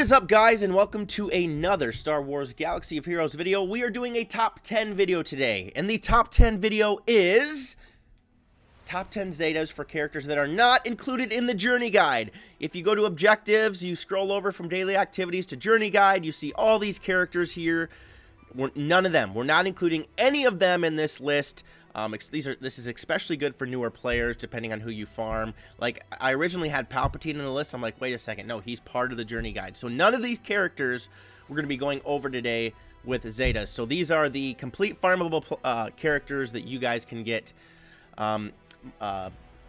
What is up, guys, and welcome to another Star Wars Galaxy of Heroes video. We are doing a top 10 video today, and the top 10 video is top 10 Zetas for characters that are not included in the Journey Guide. If you go to Objectives, you scroll over from Daily Activities to Journey Guide, you see all these characters here. None of them. We're not including any of them in this list. This is especially good for newer players, depending on who you farm. Like, I originally had Palpatine in the list. I'm like, wait a second. No, he's part of the Journey Guide. So none of these characters we're going to be going over today with Zetas. So these are the complete farmable characters that you guys can get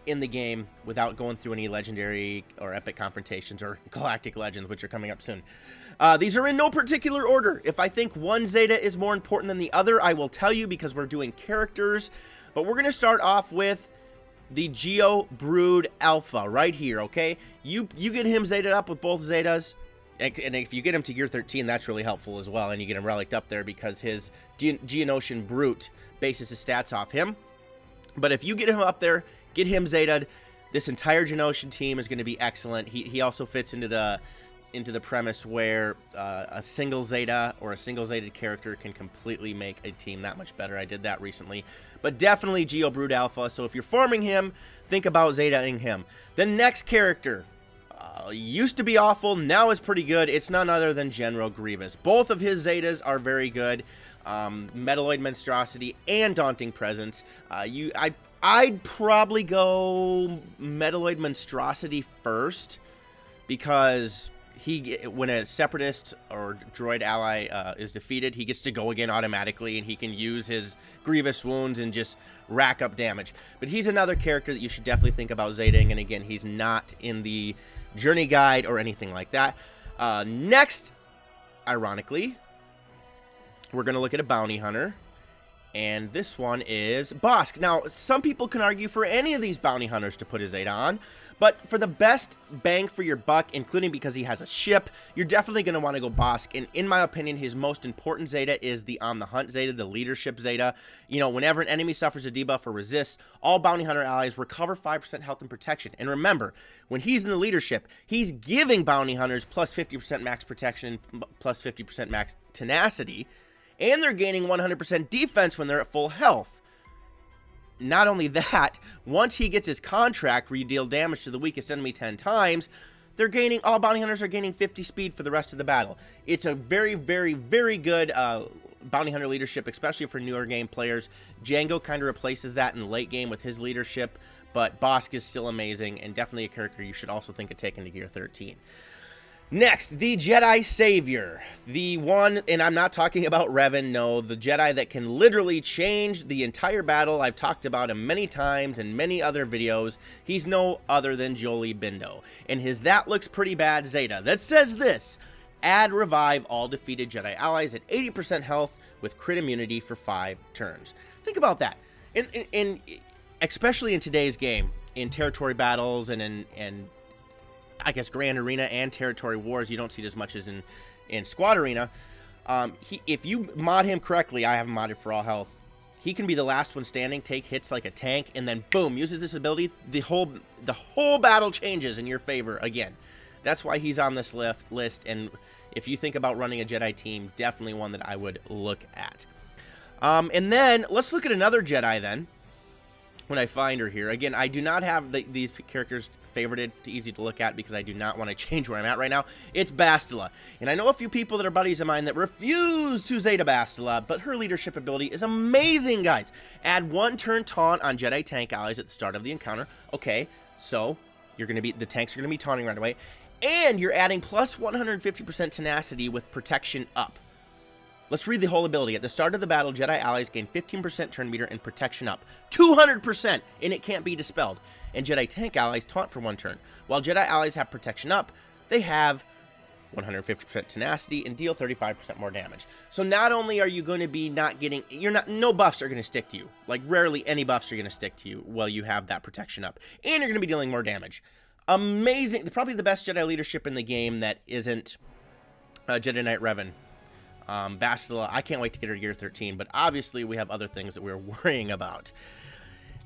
in the game without going through any legendary or epic confrontations or galactic legends, which are coming up soon. These are in no particular order. If I think one Zeta is more important than the other, I will tell you because we're doing characters. But we're going to start off with the Geo Brood Alpha right here, okay? You get him Zetaed up with both Zetas. And if you get him to Gear 13, that's really helpful as well. And you get him relicked up there because his Geonosian Brute bases his stats off him. But if you get him up there, get him Zetaed, this entire Geonosian team is going to be excellent. He also fits into the premise where a single Zeta or a single Zeta character can completely make a team that much better. I did that recently. But definitely Geo Brood Alpha. So if you're farming him, think about Zetaing him. The next character used to be awful, now is pretty good. It's none other than General Grievous. Both of his Zetas are very good. Metalloid Monstrosity and Daunting Presence. I'd probably go Metalloid Monstrosity first, because when a Separatist or droid ally is defeated, he gets to go again automatically, and he can use his Grievous wounds and just rack up damage. But he's another character that you should definitely think about Zetaing, and again, he's not in the Journey Guide or anything like that. Next, ironically, we're going to look at a bounty hunter. And this one is Bosque. Now, some people can argue for any of these bounty hunters to put a Zeta on, but for the best bang for your buck, including because he has a ship, you're definitely going to want to go Bosque. And in my opinion, his most important Zeta is the On the Hunt Zeta, the Leadership Zeta. You know, whenever an enemy suffers a debuff or resists, all bounty hunter allies recover 5% health and protection. And remember, when he's in the leadership, he's giving bounty hunters plus 50% max protection and plus 50% max tenacity. And they're gaining 100% defense when they're at full health. Not only that, once he gets his contract where you deal damage to the weakest enemy 10 times, all bounty hunters are gaining 50 speed for the rest of the battle. It's a very, very, very good bounty hunter leadership, especially for newer game players. Django kind of replaces that in the late game with his leadership, but Bosque is still amazing and definitely a character you should also think of taking to Gear 13. Next, the Jedi Savior. The one, and I'm not talking about Revan, no, the Jedi that can literally change the entire battle. I've talked about him many times in many other videos. He's no other than Jolie Bindo. And his That Looks Pretty Bad Zeta that says this: add revive all defeated Jedi allies at 80% health with crit immunity for 5 turns. Think about that. And especially in today's game, in territory battles and I guess Grand Arena and Territory Wars, you don't see it as much as in Squad Arena. If you mod him correctly, I have him modded for all health, he can be the last one standing, take hits like a tank, and then boom, uses this ability, the whole battle changes in your favor again. That's why he's on this list, and if you think about running a Jedi team, definitely one that I would look at. And then, let's look at another Jedi then, when I find her here. Again, I do not have these characters favorited to easy to look at because I do not want to change where I'm at right now. It's Bastila. And I know a few people that are buddies of mine that refuse to Zeta Bastila, but her leadership ability is amazing, guys. Add 1 turn taunt on Jedi tank allies at the start of the encounter. Okay, so the tanks are going to be taunting right away. And you're adding plus 150% tenacity with protection up. Let's read the whole ability. At the start of the battle, Jedi allies gain 15% turn meter and protection up. 200%, and it can't be dispelled. And Jedi tank allies taunt for 1 turn. While Jedi allies have protection up, they have 150% tenacity and deal 35% more damage. So not only are you going to be no buffs are going to stick to you. Like, rarely any buffs are going to stick to you while you have that protection up. And you're going to be dealing more damage. Amazing. Probably the best Jedi leadership in the game that isn't Jedi Knight Revan. Bastila, I can't wait to get her to Gear 13, but obviously we have other things that we're worrying about.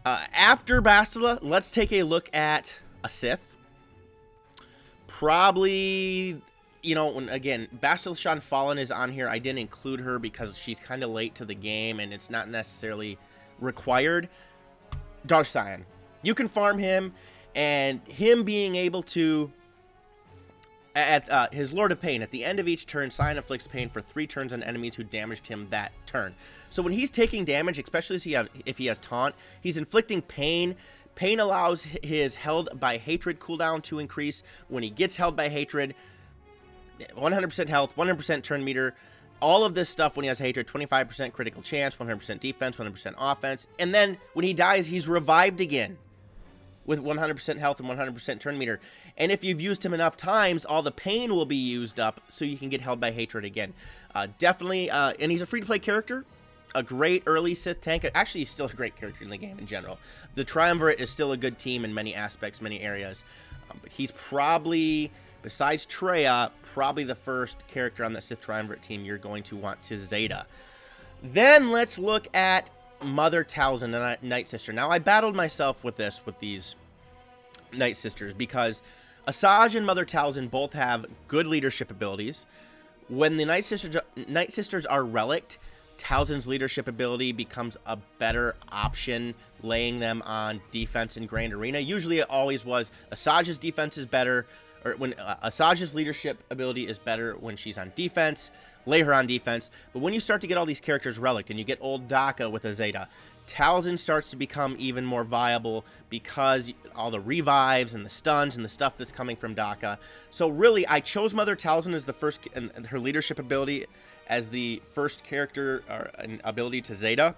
After Bastila, let's take a look at a Sith. Probably you know, when, again, Bastila Fallen is on here. I didn't include her because she's kind of late to the game, and it's not necessarily required. Dark Scion. You can farm him, and him being able to... At his Lord of Pain, at the end of each turn, Scion inflicts pain for 3 turns on enemies who damaged him that turn. So when he's taking damage, especially if he has Taunt, he's inflicting pain. Pain allows his Held by Hatred cooldown to increase. When he gets Held by Hatred, 100% health, 100% turn meter, all of this stuff when he has Hatred, 25% critical chance, 100% defense, 100% offense. And then when he dies, he's revived again with 100% health and 100% turn meter. And if you've used him enough times, all the pain will be used up so you can get Held by Hatred again. Definitely, and he's a free-to-play character. A great early Sith tank. Actually, he's still a great character in the game in general. The Triumvirate is still a good team in many aspects, many areas. But he's probably, besides Traya, probably the first character on the Sith Triumvirate team you're going to want to Zeta. Then let's look at Mother Talzin, a Night Sister. Now, I battled myself with these Night Sisters, because Asajj and Mother Talzin both have good leadership abilities. When the Night Sisters are relicked, Talzin's leadership ability becomes a better option, laying them on defense in Grand Arena. Usually it always was. Asajj's defense is better, or when Asajj's leadership ability is better when she's on defense. Lay her on defense. But when you start to get all these characters relicked, and you get old Daka with a Zeta, Talzin starts to become even more viable because all the revives and the stuns and the stuff that's coming from Daka. So really, I chose Mother Talzin as the first, and her leadership ability as the first character or an ability to Zeta.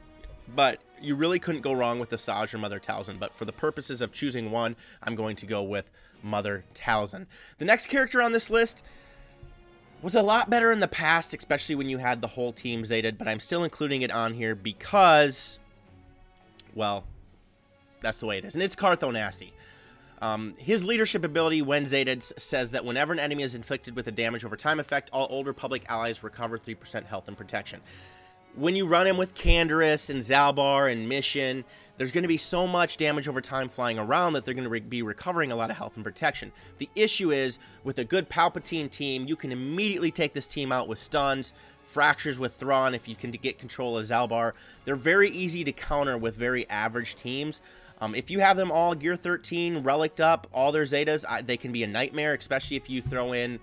But you really couldn't go wrong with Asajj or Mother Talzin. But for the purposes of choosing one, I'm going to go with Mother Talzin. The next character on this list was a lot better in the past, especially when you had the whole team Zetaed, but I'm still including it on here because, well, that's the way it is. And it's Carthonasi. His leadership ability when Zetaed says that whenever an enemy is inflicted with a damage over time effect, all Old Republic allies recover 3% health and protection. When you run him with Canderous and Zalbar and Mission, there's going to be so much damage over time flying around that they're going to be recovering a lot of health and protection. The issue is, with a good Palpatine team, you can immediately take this team out with stuns, fractures with Thrawn if you can get control of Zalbar. They're very easy to counter with very average teams. If you have them all Gear 13, Relicked up, all their Zetas, they can be a nightmare, especially if you throw in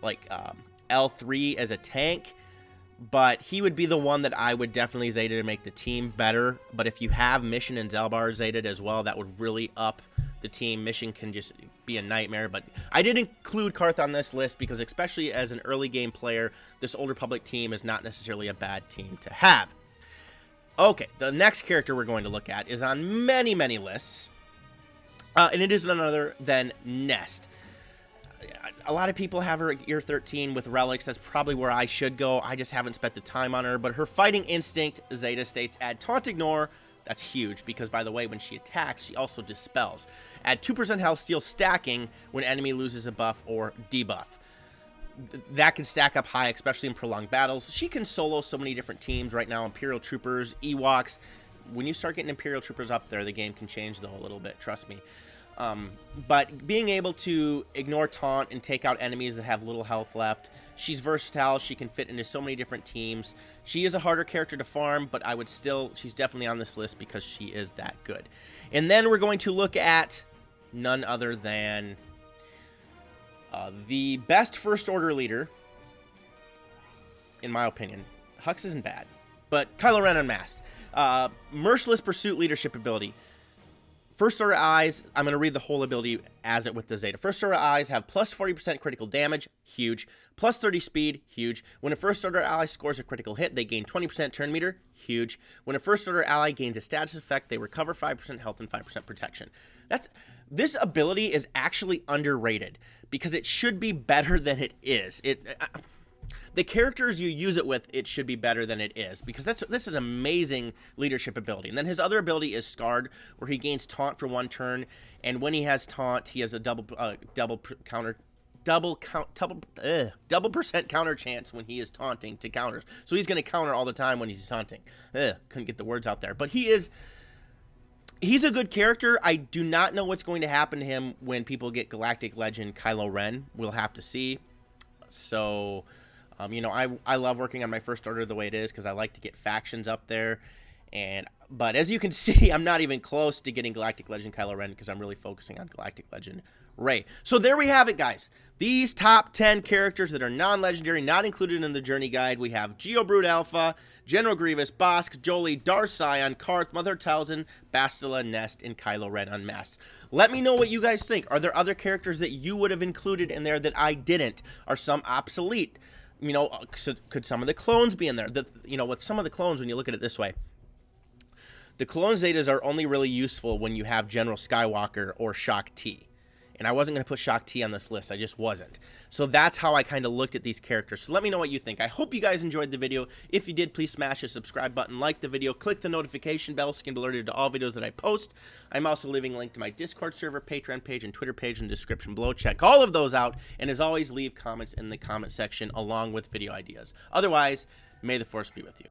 like L3 as a tank. But he would be the one that I would definitely Zeta to make the team better. But if you have Mission and Zalbar Zetaed as well, that would really up the team. Mission can just be a nightmare. But I did include Carth on this list because, especially as an early game player, this Old Republic team is not necessarily a bad team to have. Okay, the next character we're going to look at is on many, many lists. And it is none other than Nest. A lot of people have her at Gear 13 with relics. That's probably where I should go. I just haven't spent the time on her. But her Fighting Instinct, Zeta states, add Taunt Ignore. That's huge because, by the way, when she attacks, she also dispels. Add 2% health steal stacking when enemy loses a buff or debuff. That can stack up high, especially in prolonged battles. She can solo so many different teams right now. Imperial Troopers, Ewoks. When you start getting Imperial Troopers up there, the game can change though a little bit. Trust me. But being able to ignore taunt and take out enemies that have little health left. She's versatile. She can fit into so many different teams. She is a harder character to farm, but she's definitely on this list because she is that good. And then we're going to look at none other than the best First Order leader, in my opinion. Hux isn't bad, but Kylo Ren Unmasked. Merciless Pursuit leadership ability. First Order Eyes, I'm going to read the whole ability as it with the Zeta. First Order Eyes have plus 40% critical damage, huge. Plus 30 speed, huge. When a First Order ally scores a critical hit, they gain 20% turn meter, huge. When a First Order ally gains a status effect, they recover 5% health and 5% protection. This ability is actually underrated because it should be better than it is. The characters you use it with, it should be better than it is because this is an amazing leadership ability. And then his other ability is Scarred, where he gains taunt for 1 turn, and when he has taunt, he has a double percent counter chance when he is taunting to counters. So he's going to counter all the time when he's taunting. Couldn't get the words out there, but he's a good character. I do not know what's going to happen to him when people get Galactic Legend Kylo Ren. We'll have to see. So, you know, I love working on my First Order the way it is because I like to get factions up there. But as you can see, I'm not even close to getting Galactic Legend Kylo Ren because I'm really focusing on Galactic Legend Rey. So there we have it, guys. These top 10 characters that are non-legendary, not included in the journey guide. We have Geobrute Alpha, General Grievous, Bosque, Jolee, Darth Sion, Karth, Mother Talzin, Bastila, Nest, and Kylo Ren Unmasked. Let me know what you guys think. Are there other characters that you would have included in there that I didn't? Are some obsolete? You know, could some of the clones be in there? You know, with some of the clones, when you look at it this way, the clone Zetas are only really useful when you have General Skywalker or Shock T. And I wasn't going to put Shock T on this list. I just wasn't. So that's how I kind of looked at these characters. So let me know what you think. I hope you guys enjoyed the video. If you did, please smash the subscribe button, like the video, click the notification bell so you can be alerted to all videos that I post. I'm also leaving a link to my Discord server, Patreon page, and Twitter page in the description below. Check all of those out. And as always, leave comments in the comment section along with video ideas. Otherwise, may the Force be with you.